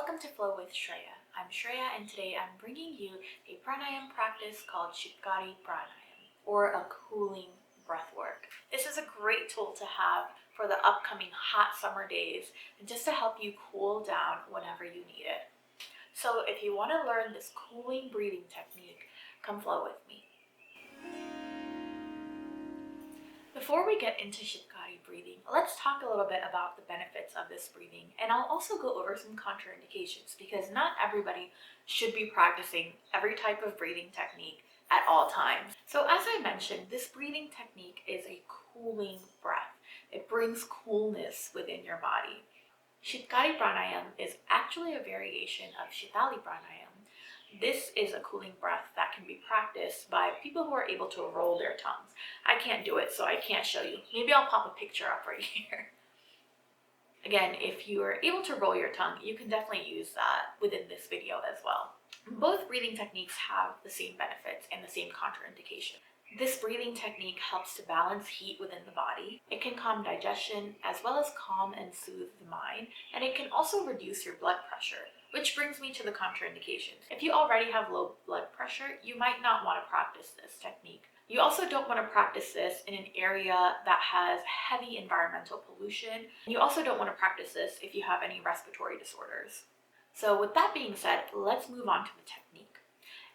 Welcome to Flow with Shreya. I'm Shreya and today I'm bringing you a pranayama practice called Shitkari Pranayama, or a cooling breath work. This is a great tool to have for the upcoming hot summer days and just to help you cool down whenever you need it. So if you want to learn this cooling breathing technique, come flow with me. Before we get into Shitkari breathing, let's talk a little bit about the benefits of this breathing, and I'll also go over some contraindications because not everybody should be practicing every type of breathing technique at all times. So as I mentioned, this breathing technique is a cooling breath. It brings coolness within your body. Shitkari Pranayama is actually a variation of Shitkari Pranayama. This is a cooling breath that can be practiced by people who are able to roll their tongues. I can't do it, so I can't show you. Maybe I'll pop a picture up right here. Again, if you are able to roll your tongue, you can definitely use that within this video as well. Both breathing techniques have the same benefits and the same contraindication. This breathing technique helps to balance heat within the body. It can calm digestion as well as calm and soothe the mind, and it can also reduce your blood pressure, which brings me to the contraindications. If you already have low blood pressure, you might not want to practice this technique. You also don't want to practice this in an area that has heavy environmental pollution. You also don't want to practice this if you have any respiratory disorders. So with that being said, let's move on to the technique.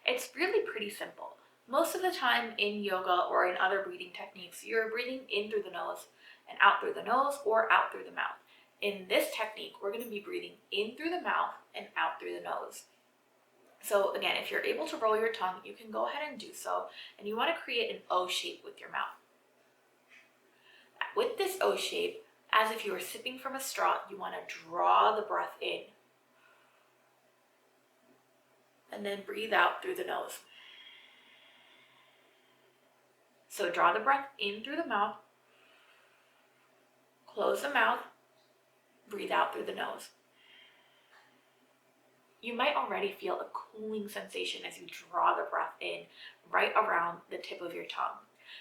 It's really pretty simple. Most of the time in yoga or in other breathing techniques, you're breathing in through the nose and out through the nose or out through the mouth. In this technique, we're going to be breathing in through the mouth and out through the nose. So again, if you're able to roll your tongue, you can go ahead and do so, and you want to create an O shape with your mouth. With this O shape, as if you were sipping from a straw, you want to draw the breath in and then breathe out through the nose. So draw the breath in through the mouth, close the mouth, breathe out through the nose. You might already feel a cooling sensation as you draw the breath in right around the tip of your tongue.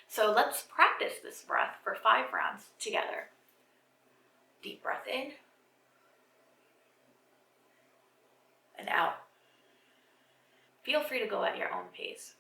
So let's practice this breath for 5 rounds together. Deep breath in and out. Feel free to go at your own pace.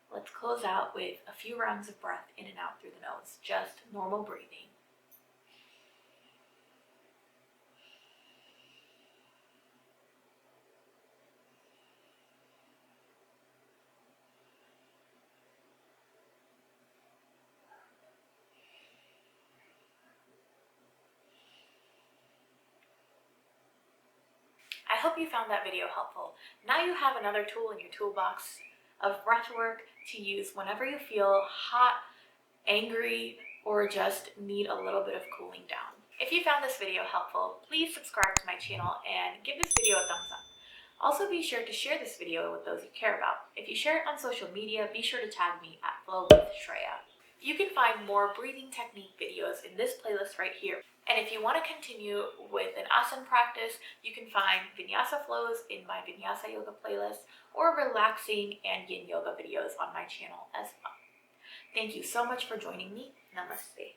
Let's close out with a few rounds of breath in and out through the nose, just normal breathing. I hope you found that video helpful. Now you have another tool in your toolbox of breath work to use whenever you feel hot, angry, or just need a little bit of cooling down. If you found this video helpful, please subscribe to my channel and give this video a thumbs up. Also be sure to share this video with those you care about. If you share it on social media, be sure to tag me at Flow with Shreya. You can find more breathing technique videos in this playlist right here. And if you want to continue with an asana practice, you can find vinyasa flows in my vinyasa yoga playlist or relaxing and yin yoga videos on my channel as well. Thank you so much for joining me. Namaste.